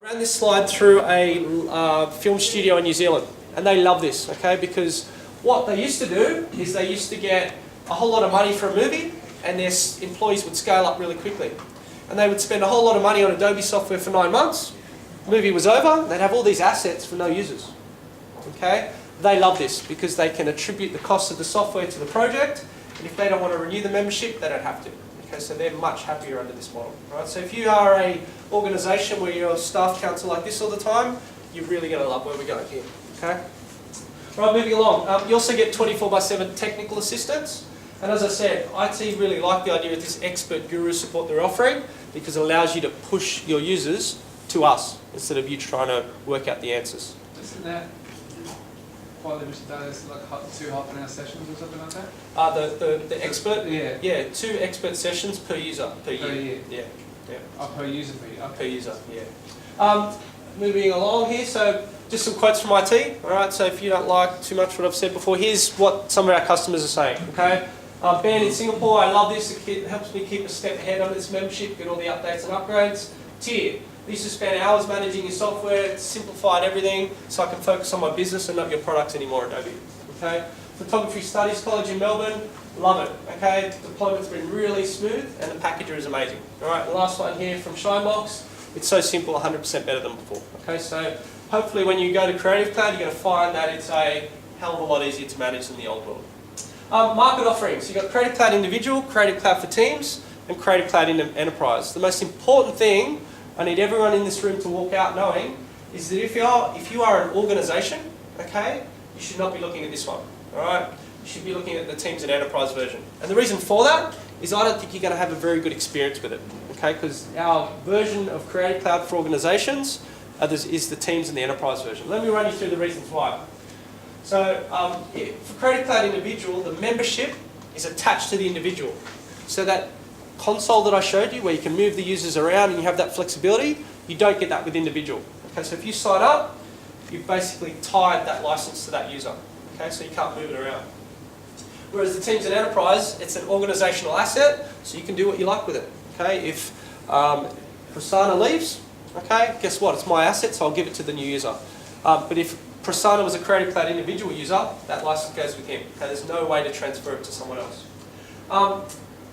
ran this slide through a film studio in New Zealand, and they love this, okay, because what they used to do is they used to get a whole lot of money for a movie, and their employees would scale up really quickly. And they would spend a whole lot of money on Adobe software for 9 months. Movie was over, they'd have all these assets for no users. Okay? They love this because they can attribute the cost of the software to the project, and if they don't want to renew the membership, they don't have to. Okay, so they're much happier under this model. Right? So if you are an organisation where your staff counts are like this all the time, you're really going to love where we're going here. Okay? Right, moving along. You also get 24/7 technical assistance. And as I said, IT really like the idea of this expert guru support they're offering because it allows you to push your users to us instead of you trying to work out the answers. Isn't that quite limited? There's like 2 half-an-hour sessions or something like that? The expert? Yeah. Yeah, 2 expert sessions per user per year. Yeah. Per user per year. Per user, yeah. Moving along here, so just some quotes from IT. All right, so if you don't like too much what I've said before, here's what some of our customers are saying. Okay. Ben in Singapore, I love this. It helps me keep a step ahead on this membership, get all the updates and upgrades. Tier, I used to spend hours managing your software, it's simplified everything, so I can focus on my business and not your products anymore, Adobe. Okay. Photography Studies College in Melbourne, love it. Okay. Deployment's been really smooth and the packager is amazing. All right. The last one here from Shinebox. It's so simple, 100% better than before. Okay. So hopefully when you go to Creative Cloud, you're going to find that it's a hell of a lot easier to manage than the old world. Market offerings. You've got Creative Cloud Individual, Creative Cloud for Teams, and Creative Cloud Enterprise. The most important thing I need everyone in this room to walk out knowing is that if you are an organisation, okay, you should not be looking at this one. All right, you should be looking at the Teams and Enterprise version. And the reason for that is I don't think you're going to have a very good experience with it. Okay, because our version of Creative Cloud for organisations is the Teams and the Enterprise version. Let me run you through the reasons why. So for Creative Cloud Individual, the membership is attached to the individual. So that console that I showed you where you can move the users around and you have that flexibility, you don't get that with individual. Okay, so if you sign up, you've basically tied that license to that user. Okay, so you can't move it around. Whereas the Teams and Enterprise, it's an organisational asset, so you can do what you like with it. Okay, if Prasanna leaves, okay, guess what? It's my asset, so I'll give it to the new user. But if Prasanna was a Creative Cloud individual user, that license goes with him. Okay, there's no way to transfer it to someone else.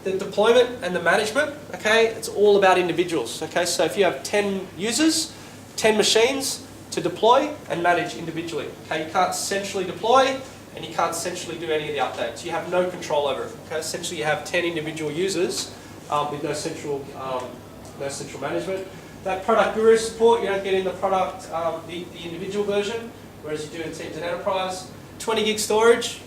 The deployment and the management, okay, it's all about individuals. Okay, so if you have 10 users, 10 machines to deploy and manage individually. Okay, you can't centrally deploy and you can't centrally do any of the updates. You have no control over it. Okay, essentially you have 10 individual users with no central management. That product guru support, you don't get in the product, the individual version, whereas you do in Teams and Enterprise. 20 gig storage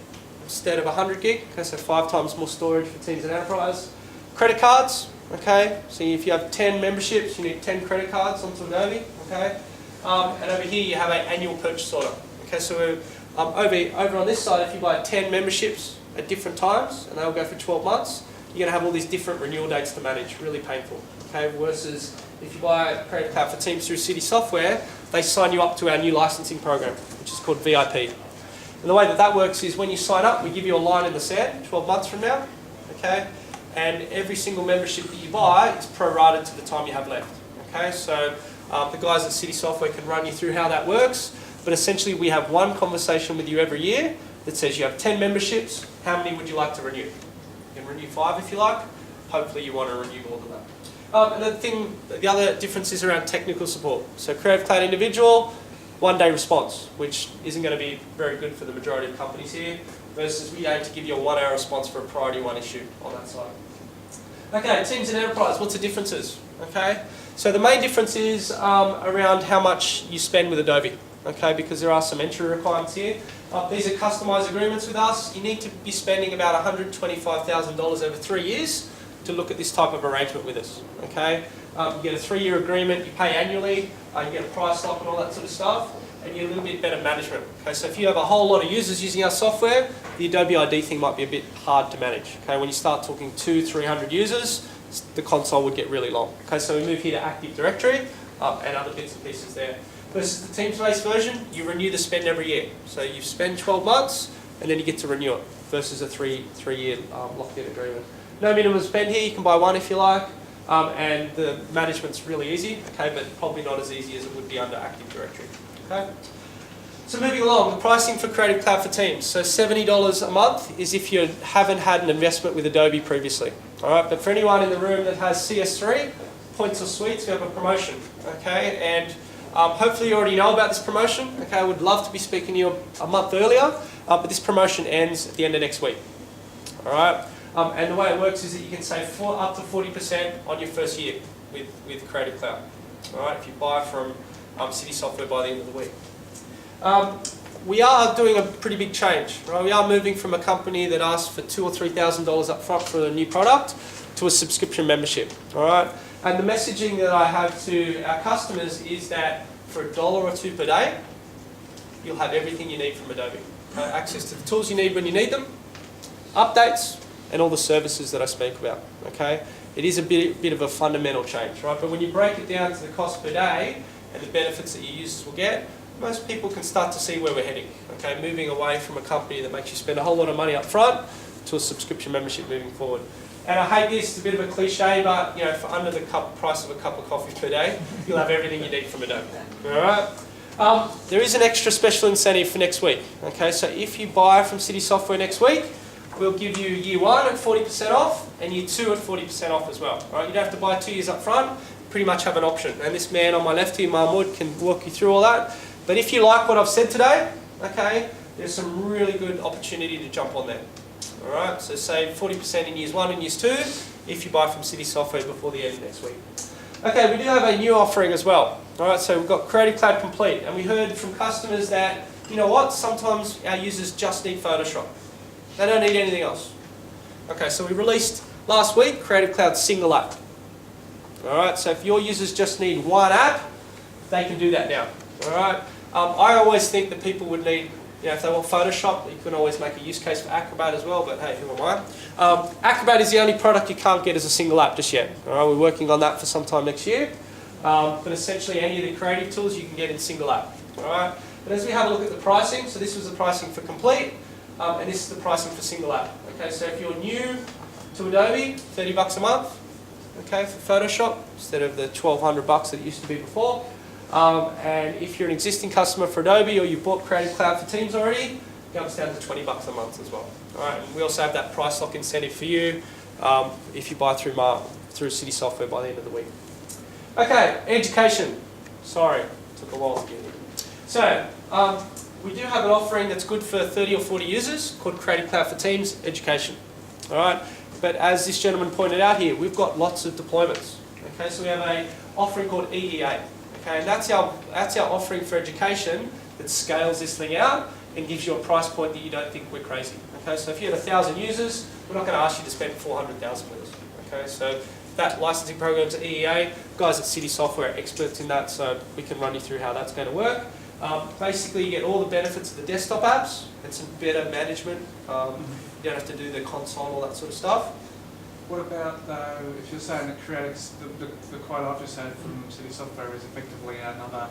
instead of 100 gig, okay, so 5 times more storage for Teams and Enterprise. Credit cards, okay, so if you have 10 memberships, you need 10 credit cards onto Adobe, okay. And over here you have an annual purchase order. Okay, so over on this side, if you buy 10 memberships at different times, and they'll go for 12 months, you're going to have all these different renewal dates to manage, really painful. Okay, versus if you buy Creative Cloud for Teams through City Software, they sign you up to our new licensing program, which is called VIP. And the way that works is when you sign up, we give you a line in the sand 12 months from now, okay? And every single membership that you buy is prorated to the time you have left, okay? So the guys at City Software can run you through how that works, but essentially we have one conversation with you every year that says you have 10 memberships, how many would you like to renew? You can renew 5 if you like, hopefully you want to renew more than that. And the other difference is around technical support. So Creative Cloud Individual, 1-day response, which isn't going to be very good for the majority of companies here, versus we aim to give you a 1-hour response for a priority 1 issue on that side. Okay, Teams and Enterprise, what's the differences? Okay, so the main difference is around how much you spend with Adobe, okay, because there are some entry requirements here. These are customized agreements with us. You need to be spending about $125,000 over 3 years to look at this type of arrangement with us, okay? You get a 3-year agreement, you pay annually, you get a price lock and all that sort of stuff, and you get a little bit better management. Okay, so if you have a whole lot of users using our software, the Adobe ID thing might be a bit hard to manage. Okay, when you start talking 200-300 users, the console would get really long. Okay, so we move here to Active Directory and other bits and pieces there. Versus the Teams-based version, you renew the spend every year. So you spend 12 months and then you get to renew it versus a three-year locked-in agreement. No minimum spend here, you can buy 1 if you like. and the management's really easy, okay, but probably not as easy as it would be under Active Directory. Okay. So moving along, the pricing for Creative Cloud for Teams. So $70 a month is if you haven't had an investment with Adobe previously. All right, but for anyone in the room that has CS3, points or suites, we have a promotion. Okay, and hopefully you already know about this promotion. Okay, I would love to be speaking to you a month earlier, but this promotion ends at the end of next week. All right, and the way it works is that you can save up to 40% on your first year with Creative Cloud. All right, if you buy from City Software by the end of the week. We are doing a pretty big change. Right? We are moving from a company that asks for $2,000 or $3,000 up front for a new product to a subscription membership. All right, and the messaging that I have to our customers is that for $1 or $2 per day, you'll have everything you need from Adobe. Access to the tools you need when you need them, updates, and all the services that I speak about. Okay, it is a bit of a fundamental change, right? But when you break it down to the cost per day and the benefits that your users will get, most people can start to see where we're heading. Okay, moving away from a company that makes you spend a whole lot of money up front to a subscription membership moving forward. And I hate this, it's a bit of a cliche, but you know, for under the price of a cup of coffee per day, you'll have everything you need from Adobe. All right. There is an extra special incentive for next week. Okay, so if you buy from City Software next week, we'll give you year 1 at 40% off and year 2 at 40% off as well. All right, you don't have to buy 2 years up front. Pretty much have an option. And this man on my left here, Mahmoud, can walk you through all that. But if you like what I've said today, okay, there's some really good opportunity to jump on there. All right, so save 40% in years 1 and years 2 if you buy from City Software before the end of next week. Okay, we do have a new offering as well. All right, so we've got Creative Cloud Complete, and we heard from customers that, you know what, sometimes our users just need Photoshop. They don't need anything else. Okay, so we released last week Creative Cloud Single App. All right, so if your users just need one app, they can do that now. All right. I always think that people would need, you know, if they want Photoshop, you can always make a use case for Acrobat as well, but hey, who am I? Acrobat is the only product you can't get as a single app just yet. All right, we're working on that for some time next year. But essentially any of the creative tools you can get in single app. All right. But as we have a look at the pricing, so this was the pricing for Complete, and this is the pricing for single app. Okay, so if you're new to Adobe, $30 a month, okay, for Photoshop, instead of the $1,200 that it used to be before. And if you're an existing customer for Adobe or you bought Creative Cloud for Teams already, it comes down to $20 a month as well. All right, and we also have that price lock incentive for you if you buy through City Software by the end of the week. Okay, education. Sorry, took a while to get here. So we do have an offering that's good for 30 or 40 users called Creative Cloud for Teams Education. All right, but as this gentleman pointed out here, we've got lots of deployments. Okay, so we have an offering called EEA. Okay, and that's our offering for education that scales this thing out and gives you a price point that you don't think we're crazy. Okay, so if you had 1,000 users, we're not going to ask you to spend 400,000 with us. Okay, so that licensing program's EEA. Guys at City Software are experts in that, so we can run you through how that's going to work. Basically, you get all the benefits of the desktop apps and some better management. You don't have to do the console, all that sort of stuff. What about though, if you're saying that the quote I've just had from City Software is effectively another,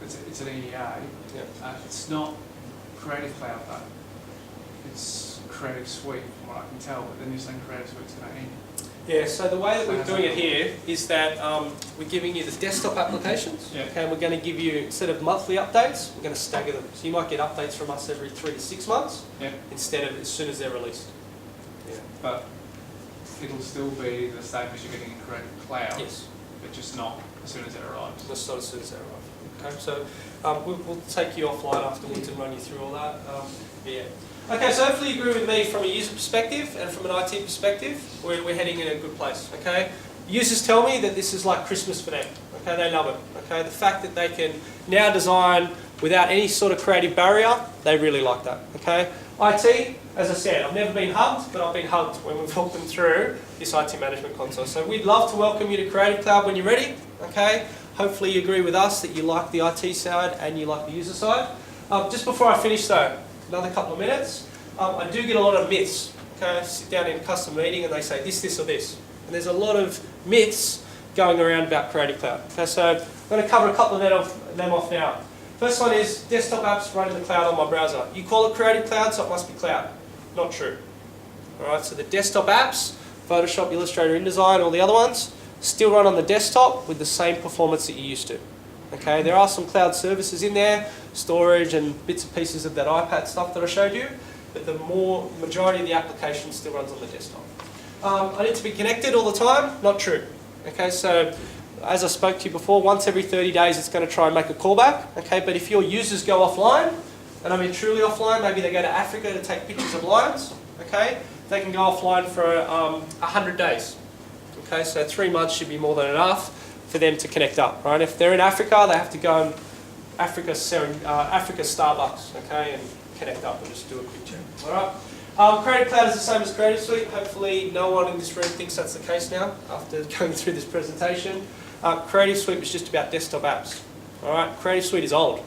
it's an EEA. Yeah. It's not Creative Cloud though. It's Creative Suite, from what I can tell. But then you're saying Creative Suite's going to end. Yeah. So the way that we're doing it here is that we're giving you the desktop applications. Yeah. Okay. And we're going to give you, instead of monthly updates, we're going to stagger them. So you might get updates from us every 3 to 6 months. Yeah. Instead of as soon as they're released. Yeah. But it'll still be the same as you're getting in Creative Cloud. Yes. But just not as soon as it arrives. Just not as soon as they arrive. Okay, so we'll take you offline afterwards and run you through all that. Yeah. Okay, so hopefully you agree with me from a user perspective and from an IT perspective, we're heading in a good place. Okay, users tell me that this is like Christmas for them. Okay, they love it. Okay, the fact that they can now design without any sort of creative barrier, they really like that. Okay, IT, as I said, I've never been hugged, but I've been hugged when we've walked them through this IT management console. So we'd love to welcome you to Creative Cloud when you're ready. Okay, hopefully you agree with us that you like the IT side and you like the user side. Just before I finish though, another couple of minutes, I do get a lot of myths. Okay, I sit down in a customer meeting and they say this or this. And there's a lot of myths going around about Creative Cloud. Okay, so I'm going to cover a couple of them off now. First one is desktop apps run in the cloud on my browser. You call it Creative Cloud, so it must be cloud. Not true. Alright, so the desktop apps, Photoshop, Illustrator, InDesign, all the other ones, still run on the desktop with the same performance that you used to. Okay, there are some cloud services in there, storage and bits and pieces of that iPad stuff that I showed you, but the majority of the application still runs on the desktop. I need to be connected all the time, not true. Okay, so as I spoke to you before, once every 30 days it's going to try and make a callback. Okay, but if your users go offline, and I mean truly offline, maybe they go to Africa to take pictures of lions, okay, they can go offline for 100 days. Okay, so 3 months should be more than enough for them to connect up, right? If they're in Africa, they have to go in Africa Starbucks, okay, and connect up and just do a quick check. All right. Creative Cloud is the same as Creative Suite. Hopefully, no one in this room thinks that's the case now after going through this presentation. Creative Suite was just about desktop apps. All right. Creative Suite is old.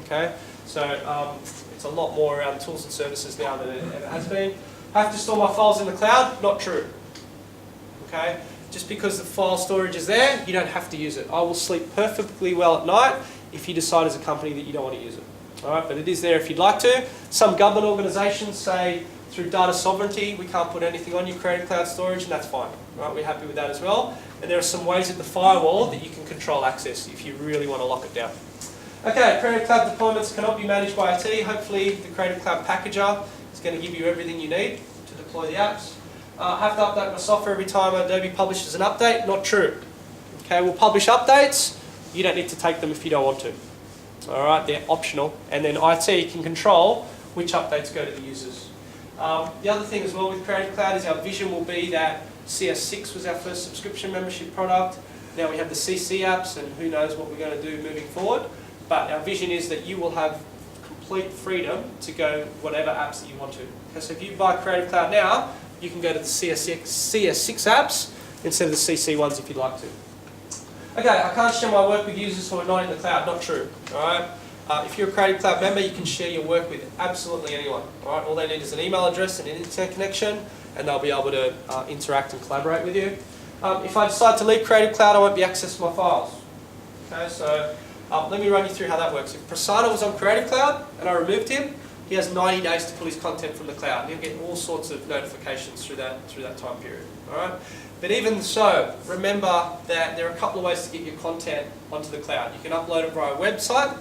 Okay, so it's a lot more around tools and services now than it ever has been. I have to store my files in the cloud? Not true. Okay. Just because the file storage is there, you don't have to use it. I will sleep perfectly well at night if you decide as a company that you don't want to use it. All right, but it is there if you'd like to. Some government organisations say through data sovereignty we can't put anything on your Creative Cloud storage, and that's fine. All right, we're happy with that as well. And there are some ways at the firewall that you can control access if you really want to lock it down. Okay, Creative Cloud deployments cannot be managed by IT. Hopefully the Creative Cloud packager is going to give you everything you need to deploy the apps. I have to update my software every time Adobe publishes an update. Not true. Okay, we'll publish updates. You don't need to take them if you don't want to. All right, they're optional. And then IT can control which updates go to the users. The other thing as well with Creative Cloud is our vision will be that CS6 was our first subscription membership product. Now we have the CC apps, and who knows what we're going to do moving forward. But our vision is that you will have complete freedom to go whatever apps that you want to. Okay, so if you buy Creative Cloud now, you can go to the CS6 apps instead of the CC ones if you'd like to. Okay, I can't share my work with users who are not in the cloud. Not true. All right. If you're a Creative Cloud member, you can share your work with absolutely anyone. All right. All they need is an email address and an internet connection, and they'll be able to interact and collaborate with you. If I decide to leave Creative Cloud, I won't be accessing my files. Okay, so let me run you through how that works. If Prasanna was on Creative Cloud and I removed him, he has 90 days to pull his content from the cloud. He'll get all sorts of notifications through that time period. All right. But even so, remember that there are a couple of ways to get your content onto the cloud. You can upload it via a website,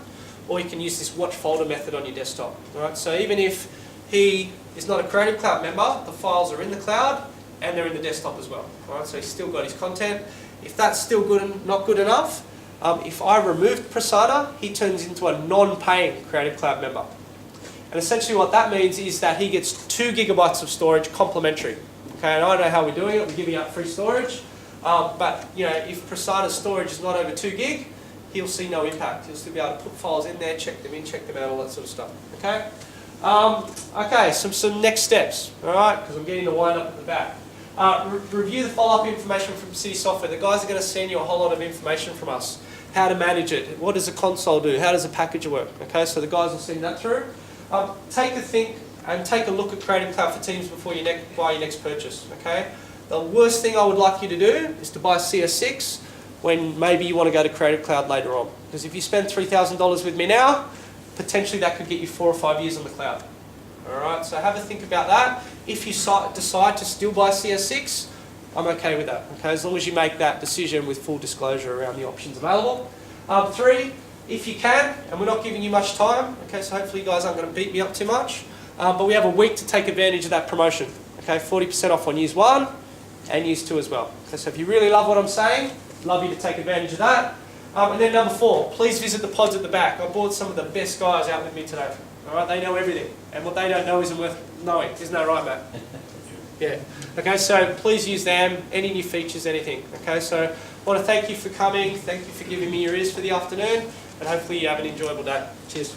or you can use this watch folder method on your desktop. All right. So even if he is not a Creative Cloud member, the files are in the cloud and they're in the desktop as well. All right. So he's still got his content. If that's still not good enough, if I removed Prasanna, he turns into a non-paying Creative Cloud member. And essentially what that means is that he gets 2 gigabytes of storage complimentary. Okay, and I know how we're doing it, we're giving out free storage. But you know, if Prasanna's storage is not over 2 gig, he'll see no impact. He'll still be able to put files in there, check them in, check them out, all that sort of stuff. Okay? Okay, some next steps, alright, because I'm getting the wind up at the back. Review the follow-up information from City Software. The guys are going to send you a whole lot of information from us. How to manage it, what does the console do, how does the packager work. Okay, so the guys will send that through. Take a think and take a look at Creative Cloud for Teams before you buy your next purchase. Okay, the worst thing I would like you to do is to buy CS6 when maybe you want to go to Creative Cloud later on. Because if you spend $3,000 with me now, potentially that could get you 4 or 5 years on the cloud. All right, so have a think about that. If you decide to still buy CS6, I'm okay with that. Okay, as long as you make that decision with full disclosure around the options available. 3. If you can, and we're not giving you much time, okay, so hopefully you guys aren't going to beat me up too much, but we have a week to take advantage of that promotion. Okay, 40% off on years 1 and years 2 as well. Okay, so if you really love what I'm saying, love you to take advantage of that. And then number 4, please visit the pods at the back. I brought some of the best guys out with me today. All right, they know everything, and what they don't know isn't worth knowing. Isn't that right, Matt? Yeah. Okay, so please use them, any new features, anything. Okay, so I want to thank you for coming, thank you for giving me your ears for the afternoon, and hopefully you have an enjoyable day. Cheers.